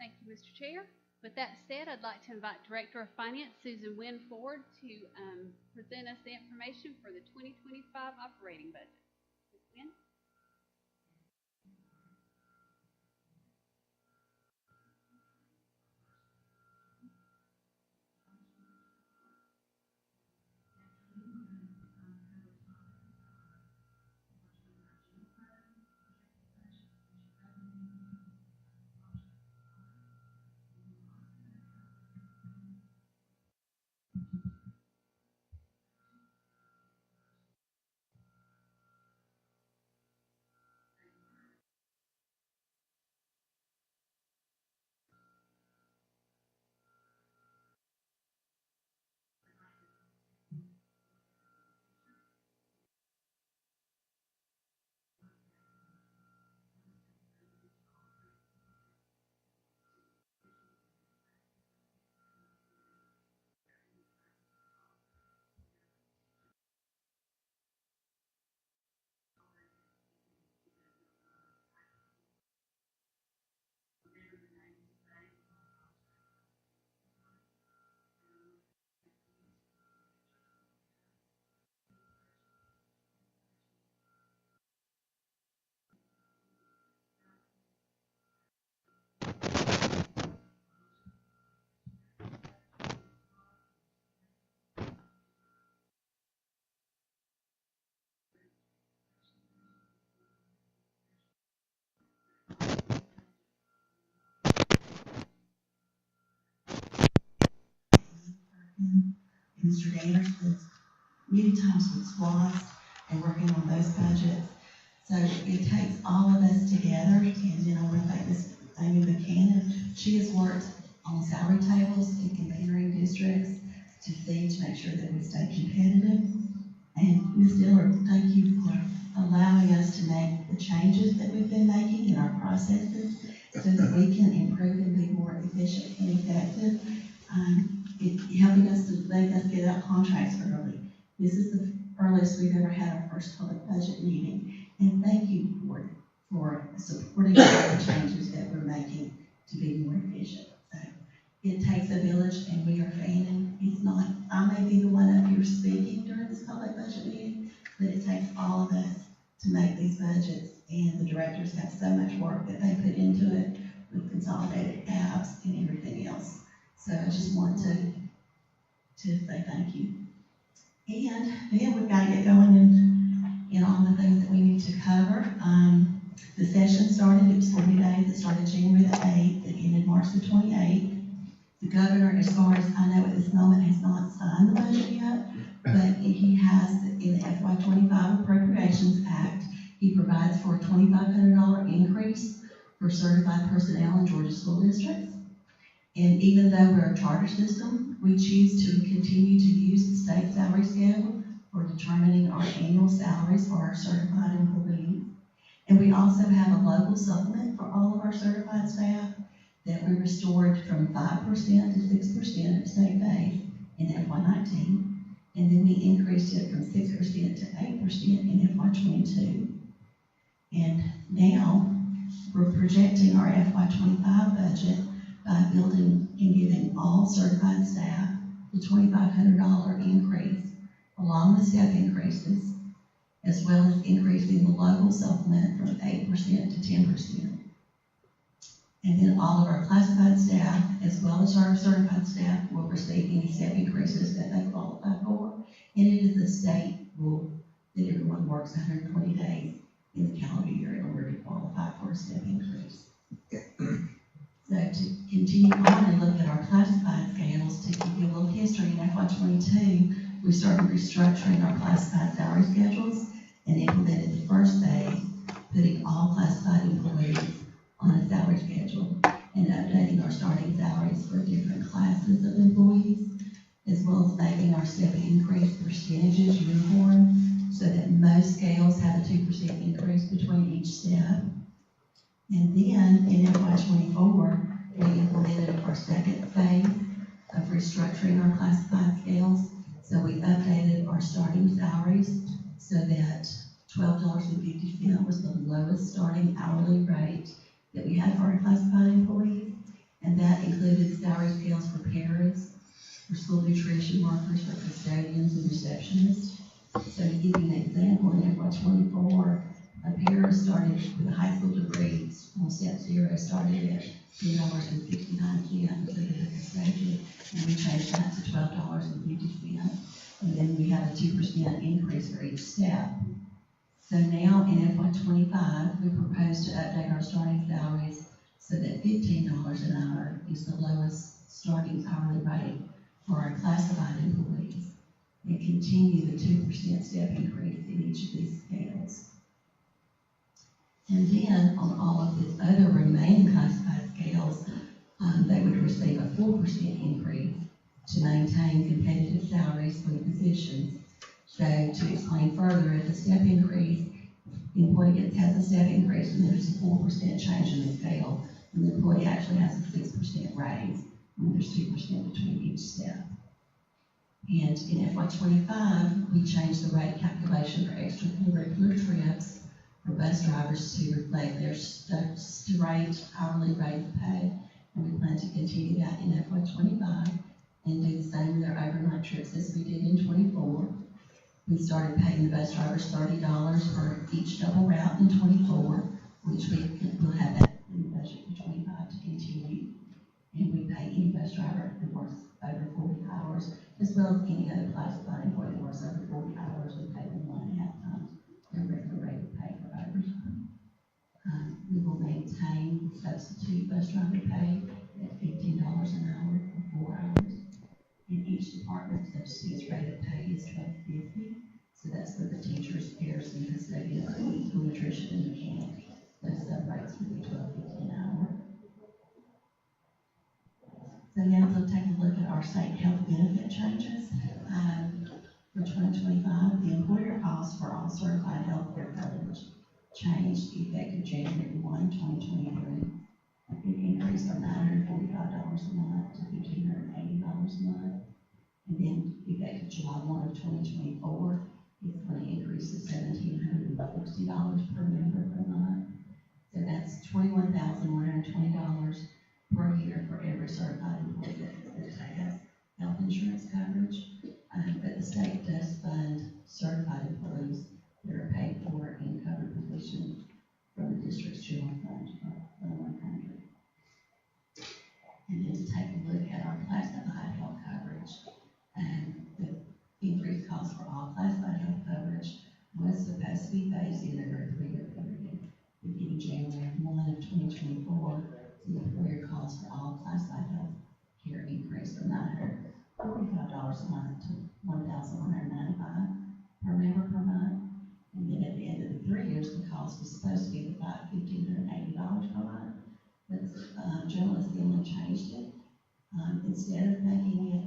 Thank you, Mr. Chair. With that said, I'd like to invite Director of Finance Susan Wynn Ford to present us the information for the 2025 operating budget. Ms. Wynn? Mr. Danners was many times with SWAS and working on those budgets. So it takes all of us together, and then I want to thank Ms. Amy Buchanan. She has worked on salary tables in comparing districts to see to make sure that we stay competitive. And Ms. Dillard, thank you for allowing us to make the changes that we've been making in our processes so that we can improve and be more efficient and effective. Helping us to make us get out contracts early. This is the earliest we've ever had our first public budget meeting. And thank you, Board, for supporting all the changes that we're making to be more efficient. So it takes a village, and we are fanning. It's not, I may be the one up here speaking during this public budget meeting, but it takes all of us to make these budgets. And the directors have so much work that they put into it with consolidated apps and everything else. So I just want to say thank you. And then we've got to get going in all the things that we need to cover. The session started, it was 40 days. It started January the 8th. It ended March the 28th. The governor, as far as I know at this moment, has not signed the budget yet, but he has in the FY25 Appropriations Act, he provides for a $2,500 increase for certified personnel in Georgia school districts. And even though we're a charter system, we choose to continue to use the state salary scale for determining our annual salaries for our certified employees. And we also have a local supplement for all of our certified staff that we restored from 5% to 6% of state base in FY19. And then we increased it from 6% to 8% in FY22. And now we're projecting our FY25 budget by building and giving all certified staff the $2,500 increase, along with step increases, as well as increasing the local supplement from 8% to 10%. And then all of our classified staff, as well as our certified staff, will receive any step increases that they qualify for. And it is the state rule that everyone works 120 days in the calendar year in order to qualify for a step increase. So to continue on and look at our classified scales, to give you a little history, in FY22, we started restructuring our classified salary schedules and implemented the first phase, putting all classified employees on a salary schedule and updating our starting salaries for different classes of employees, as well as making our step increase percentages uniform so that most scales have a 2% increase between each step. And then in FY '24, we implemented our second phase of restructuring our classified scales. So we updated our starting salaries so that $12.50 was the lowest starting hourly rate that we had for our classified employees. And that included salary scales for paras, for school nutrition workers, for custodians and receptionists. So to give you an example, in FY '24, a para started with a high school degree on step 0 started at $10.69, included a custodian, and we changed that to $12.50. And then we have a 2% increase for each step. So now in FY '25, we propose to update our starting salaries so that $15 an hour is the lowest starting hourly rate for our classified employees, and continue the 2% step increase in each of these scales. And then on all of the other remaining classified scales, they would receive a 4% increase to maintain competitive salaries for the positions. So to explain further, if the step increase, the employee has a step increase and there's a 4% change in the scale, and the employee actually has a 6% raise, and there's 2% between each step. And in FY '25, we changed the rate calculation for extracurricular trips for bus drivers to reflect their straight hourly rate of pay. And we plan to continue that in FY '25 and do the same with our overnight trips as we did in '24. We started paying the bus drivers $30 for each double route in '24, which we'll have that in the budget for '25 to continue. And we pay any bus driver that works over 40 hours, as well as any other classified employee that works over 40 hours. We pay them 1.5 times their regular rate of pay for overtime. We will maintain substitute bus driver pay at $15 an hour for 4 hours. In each department, substitute's rate of pay is $12.50. So that's for the teachers, pairs, and custodians, school nutrition, and mechanics. Those sub rates would be $12.50 an hour. So now we'll take a look at our state health benefit changes. For 2025, the employer cost for all certified healthcare coverage changed effective January 1, 2023. It increased from $945 a month to $1,580 a month. And then effective July 1 of 2024, it's going to increase to $1,760 per member per month. So that's $21,120 per year for every certified employee that has health insurance coverage. But the state does fund certified employees that are paid for in covered positions from the district's general fund for the 100. And then to take a look at our classified health coverage, the increased cost for all classified health coverage was supposed to be phased in over a 3-year period. Beginning January 1 of 2024, the employer cost for all classified health care increased from $945 a month to $1,195 per member per month. And then at the end of the 3 years, the cost was supposed to be about $1,580 per month. But the General Assembly changed it. Instead of making it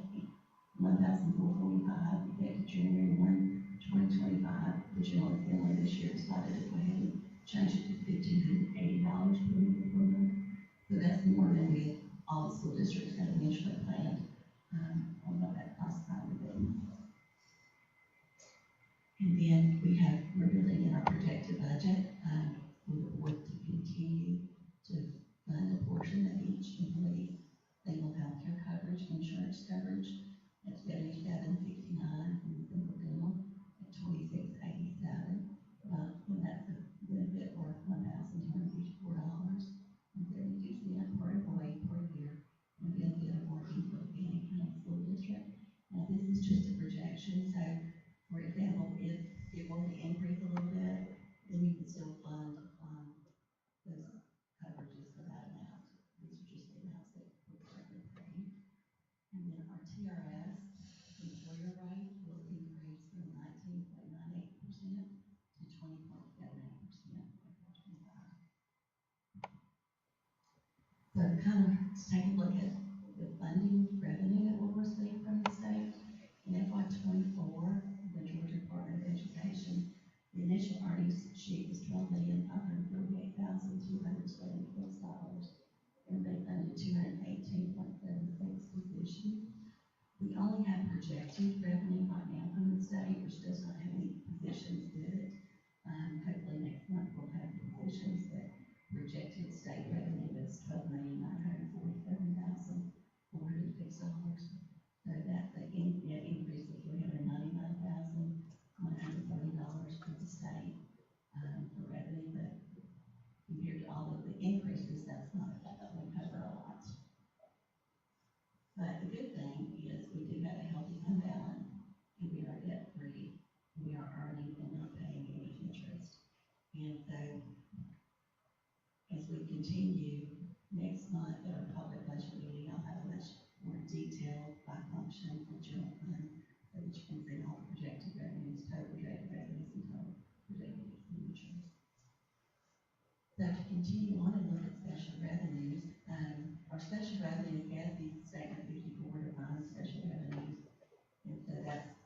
$1,445 effective January 1, 2025, the General Assembly this year decided to go ahead and change it to $1,580 per member per month. So that's more than all the school districts had initially planned on what that cost would be. And then we're building in our projected budget for the board to continue to fund a portion of each employee's single health care coverage, insurance coverage at $77.69 and single dental at $26.87. And that's a benefit worth $1,254.72 per employee per year, and benefit of working for the County School District. Now this is just a projection, so for example, if it were to increase a little bit, then you can still fund those coverages for that amount. These are just the amounts that we're currently paying. And then our TRS employer rate will increase from 19.98% to 20.78%. So kind of take a look at the funding revenue that we'll receive from the state. In FY '24, the Georgia Department of Education The initial earnings sheet was $12,548,276, and they funded 218.76 positions. We only have projected revenue right now from the state, which does not have any positions in it. Hopefully next month we'll have the positions, but projected state revenue is $12,947,406. So that's an increase of $399,130 for the state, for revenue, but compared to all of the increases, that's not, that would cover a lot. But the good thing is we do have a healthy fund balance, and we are debt free. We are earning and not paying any interest. And so, as we continue next month at our public budget meeting, I'll have a much more detailed by function for general fund, so that you can see all the projected revenues, total projected revenues, and total projected expenditures. So to continue on and look at special revenues, our special revenues, as the statement 54 defines special revenues, and so that's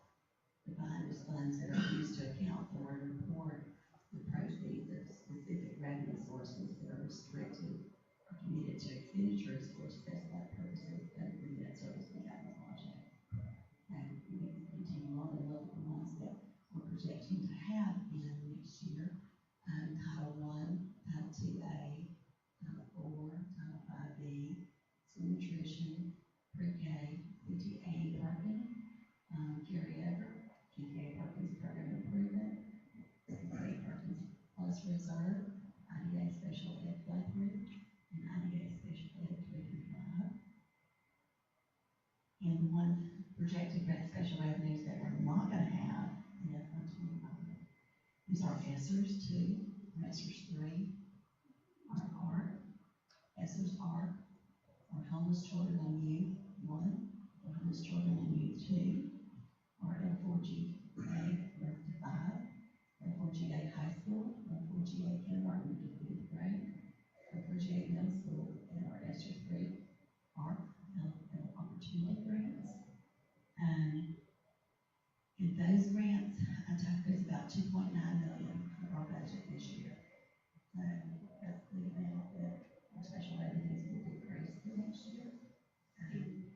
defined as funds that are used to account for and report the proceeds of specific revenue sources that are restricted or committed to expenditures for specified purposes other than debt service and capital projects. And we can continue on and look at the ones that we're projecting to have in next year. Title I, Title IIA, Title IV, Title V-B, school nutrition, pre-K, PTA parking, carryover, GK Parkins Program Improvement, CK Parkins Plus Reserve, IDA Special Ed Flow Through, and IDA Special Ed 335. And the one projected special revenues that we're not going to have in FY25 is our ESSERS 2, our ESSERS 3, our ARC, ESSERS ARC, our Homeless Children and Youth 1, our Homeless Children and Youth 2, our L4GA Birth to 5, L4GA High School, L4GA Kindergarten to 5th grade, L4GA Middle School, and our ESSER 3 ARC Opportunity Grants. And those grants, I talked about $2.9 million of our budget this year. So that's the amount that our special revenues will decrease for next year.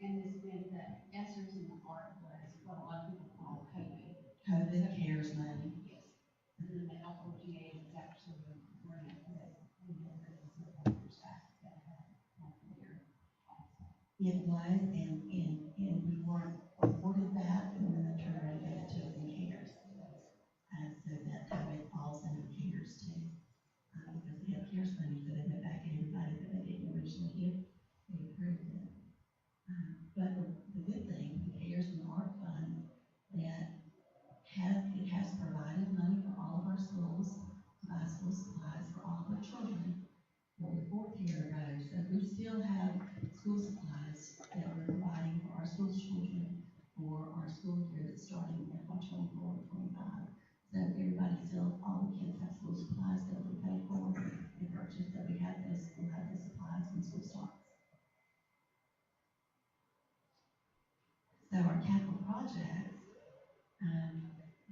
And this when the ESSERS in the ARC was what a lot of people call COVID. COVID CARES money. Yes. And then the L4GA is actually a grant that we have written support for staff that have year. It was, and we weren't awarded that, and then they turned around and gave it to us in CARES. And so that's how it falls under CARES too. Because we have CARES money, so they went back to everybody that they didn't originally give, they approved it. But the good thing, the CARES and the ARC fund, that it has provided money for all of our schools to buy school supplies for all of our children for the 4th year in a row. So we still have school supplies that we're providing for our school children for our school year that's starting in FY24 and 25. So everybody still, all the kids have school supplies that we pay for and purchase, that we have those, we'll have the supplies when school starts. So our capital projects,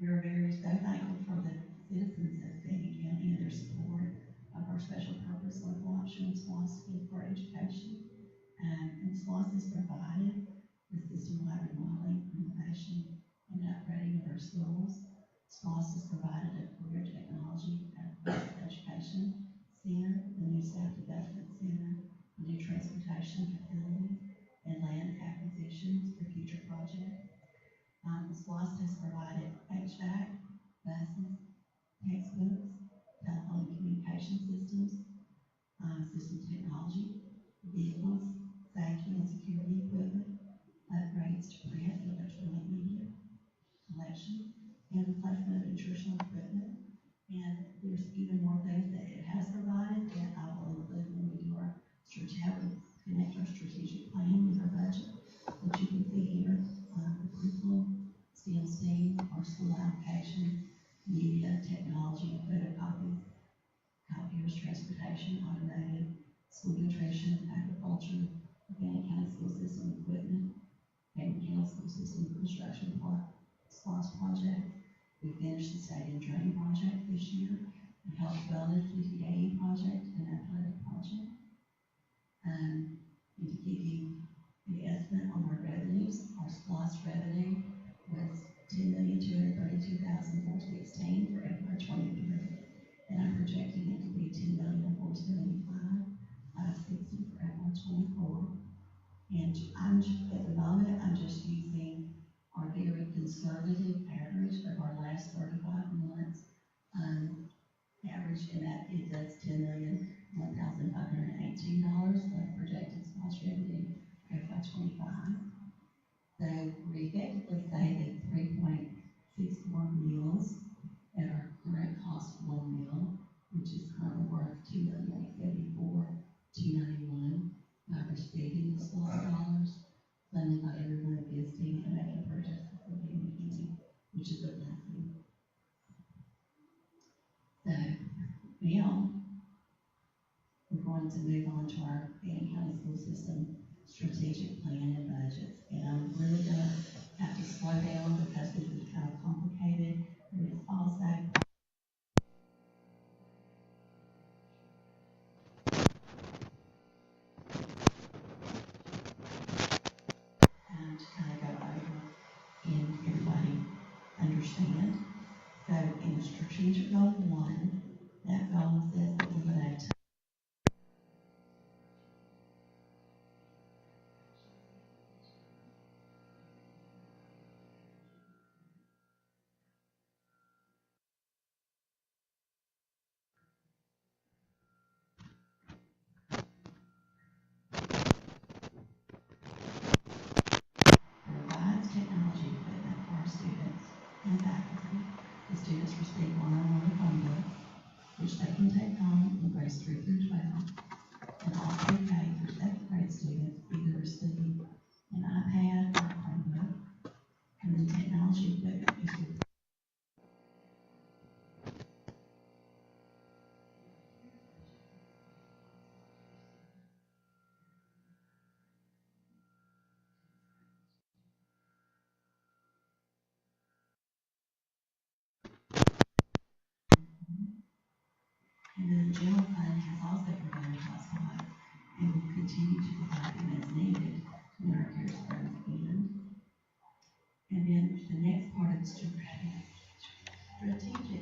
we're very so thankful for the citizens of Fayette County and their support of our special purpose local option SPLOST for education. And SPLOST has provided the system-wide remodeling, renovation, and upgrading of our schools. SPLOST has provided a career technology education center, the new staff development center, the new transportation facility, and land acquisitions for future projects. SPLOST has provided HVAC, buses, textbooks, telephone communication systems, system technology, vehicles, safety and security equipment, upgrades to print and electronic media, collection, and replacement of nutritional equipment. And there's even more things that it has provided that I will include when we do our how we connect our strategic plan with our budget. What you can see here, the curriculum, STEM, our school allocation, media, technology, photocopies, copiers, transportation, automotive, school nutrition, agriculture, Fayette County school system equipment, Fayette County school system construction SPLOST project, We finished the stadium drain project this year, the health wellness PTA project, and athletic project. And to give you the estimate on our revenues, our SPOS revenue was $10,232,416 for FY '23, and I'm projecting it to be $10,475,560 for FY '24. And at the moment, I'm just using our very conservative average of our last 35 months, average, and that gives us $10,001,518 of projected SPOS revenue for FY '25. So we effectively saving 3.64 meals at our current cost of one meal, which is currently worth $2,874,291 by receiving the SPOS dollars, funded by everyone visiting and making a purchase of the county, which is a blessing. So now we're going to move on to our Fannin County School System strategic plan and budgets. And I'm really gonna have to slow down because this is kind of complicated, but it's also to kind of go over and everybody understand. So in the strategic goal 1, that goal says that we're gonna have provides technology equipment for our students and faculty. The students receive one-on-one Chromebooks, which they can take home in grades 3 through 12. And all pre-K through 7th grade students either receive an iPad or a Chromebook, and the technology equipment is and then the general fund has also provided hotspots and will continue to provide them as needed when our CARES funds end. And then the next part of the strategic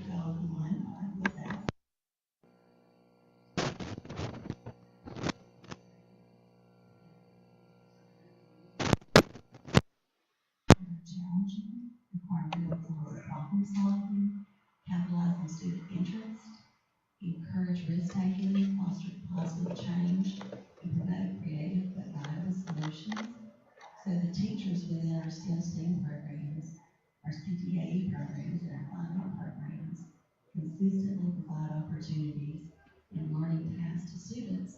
goal 1, with that. Challenging, require real problem solving, capitalize on student interest, encourage risk-taking, foster positive change, and promote creative but viable solutions. So the teachers within our STEM programs, our CTAE programs, and our fine art programs consistently provide opportunities and learning paths to students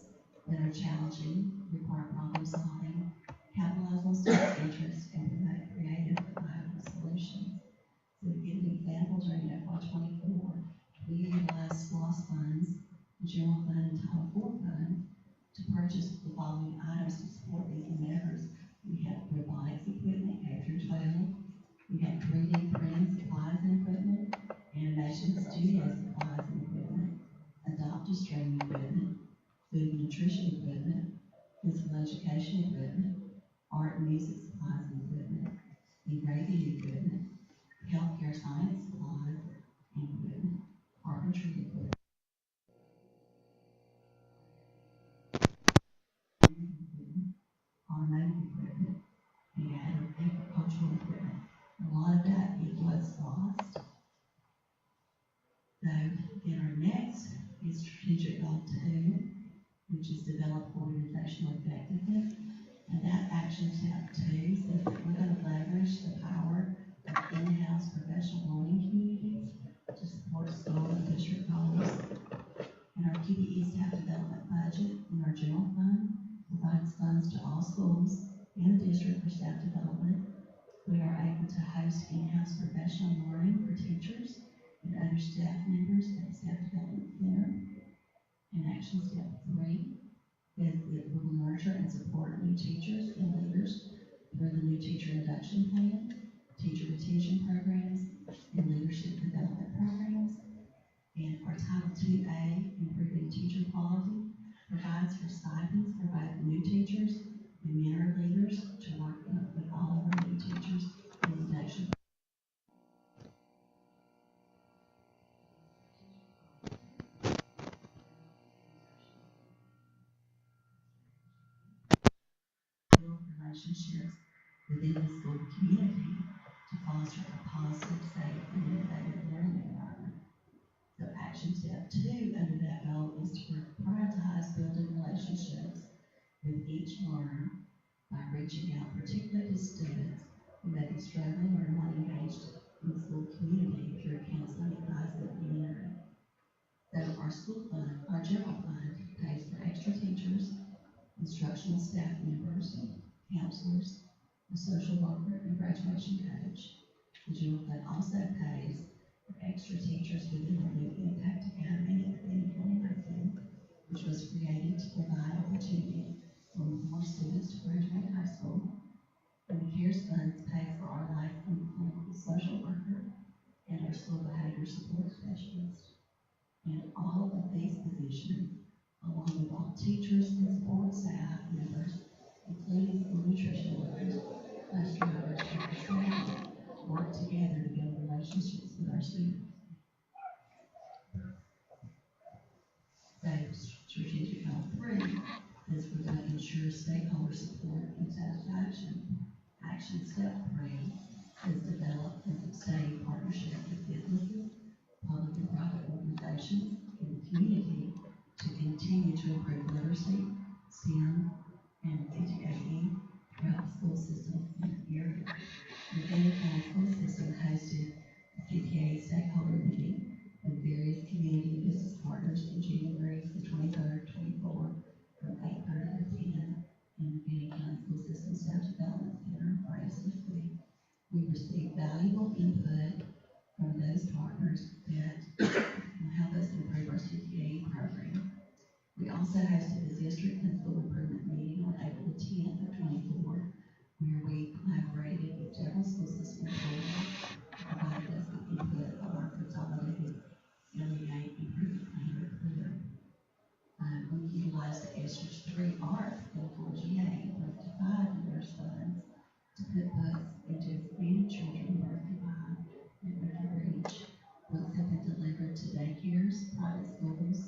that are challenging, require problem solving, capitalize on students' interest, and promote creative but viable solutions. So to give an example, during FY '24, we utilized SPOS funds, the General Fund and Title IV Fund, to purchase the following items to support these endeavors. We had robotics equipment, K through 12. We had 3D printing supplies and equipment, animation studio supplies and equipment, adopt-a-stream equipment, food and nutrition equipment, physical education equipment, art and music supplies and equipment, engraving equipment, healthcare science supplies and equipment, carpentry equipment, automotive equipment, and agricultural equipment. A lot of that it was lost. So then our next is strategic goal 2, which is develop organizational effectiveness. And that action step 2 says that we're going to leverage the power of in-house professional learning communities to support school and district goals. And our QBE staff development budget in our general fund provides funds to all schools and the district for staff development. We are able to host in-house professional learning for teachers and other staff members at the Staff Development Center. And action step 3 is that we will nurture and support new teachers and leaders through the new teacher induction plan, teacher retention programs, and leadership development programs. And our Title II-A, improving teacher quality, provides for stipends for both new teachers and mentor leaders to work with all of our new teachers in induction. Build relationships within the school community to foster a positive, safe, and innovative learning environment. So action step 2 under that goal is to prioritize building relationships with each learner by reaching out particularly to students who may be struggling or not engaged in the school community through counseling, advice, and mentoring. So our school fund, our general fund, pays for extra teachers, instructional staff members, counselors, a social worker, and graduation coach. The general fund also pays for extra teachers within the new Impact Academy in 2019, which was created to provide opportunity for more students to graduate high school. And the CARES funds pay for our life and clinical social worker and our school behavior support specialist. And all of these positions, along with all teachers and support staff members, including school nutrition workers, bus drivers, and custodians, work together to build relationships with our students. So strategic goal 3 is we're going to ensure stakeholder support and satisfaction. Action step 3 is develop and sustain partnership with businesses, public and private organizations, and the community to continue to improve literacy, STEM, and CTAE throughout the school system in the area. The Gwinnett County School System hosted a CTA stakeholder meeting with various community and business partners in January the 23rd, 24th, from 8:30 to 10 in the Gwinnett County School System Staff Development Center, or SDC. We received valuable input from those partners that will help us improve our CTA program. We also hosted a district and school improvement meeting on April the 10th of 24, where we collaborated with several school system employees who provided us with input on our consolidated LEA improvement plan for them. We utilized the ESSER's 3 ARC and 4GA up to 5 years funds to put books into expanded children birth by and reach. Books have been delivered to daycares, private schools,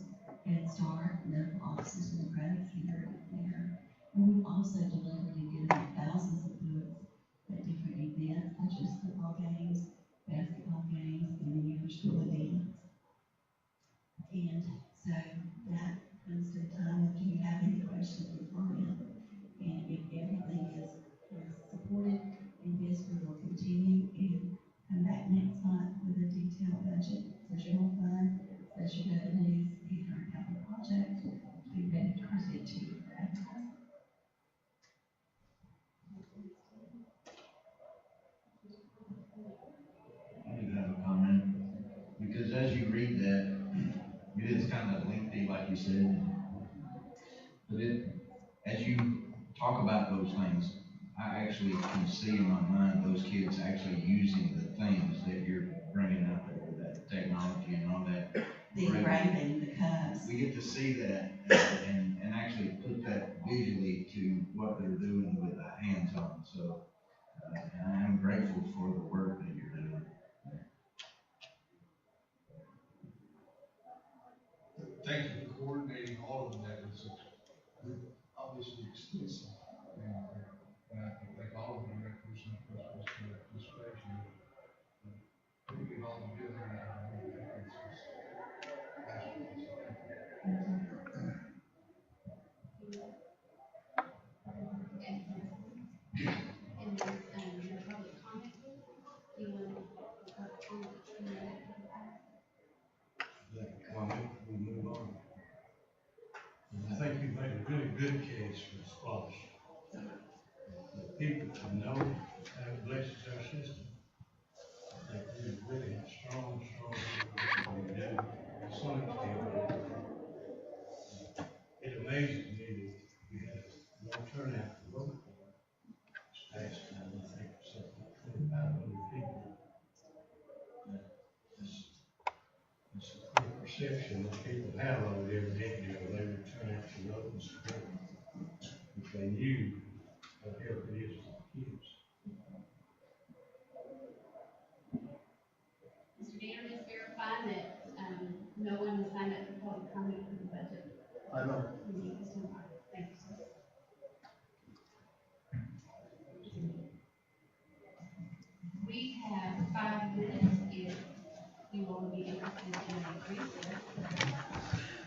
Head Start, medical offices, and the Credit Center there. And we've also delivered and given out thousands of books at different events, such as football games, basketball games, and many other school events. And so that comes to the time of, do you have any questions or comments? And if everything is supported in this, we will continue and come back next month with a detailed budget for general fund, special revenues, and our capital project to be ready to present to you for advertising. I do have a comment, because as you read that, it is kind of lengthy, like you said, but as you talk about those things, I actually can see in my mind those kids actually using the things that you're bringing out there, that technology and all that. The engraving, the cups. We get to see that and actually put that visually to what they're doing with the hands-on. So I'm grateful for the work that you're doing. Thank you for coordinating all of that. It's obviously extensive. And I thank all of the directors and principals for their participation. Putting it all together and And then, your public comment, do you want to public comment? Comment, we move on. And I think you've made a really good case for squash. The people to know how it blesses our system. I think we really have strong people we do to some extent. It amazes me that we had a low turnout to vote for. This past time, I think, something like 2,500 people. perception that people have over there in Edgehill, they would turn out to road and support if they knew what help it is to the kids. Mr. Gainer, just verify that, no one has signed up for public comment for the budget. I know. Thank you, sir. We have 5 minutes if you want to be interested in a recess.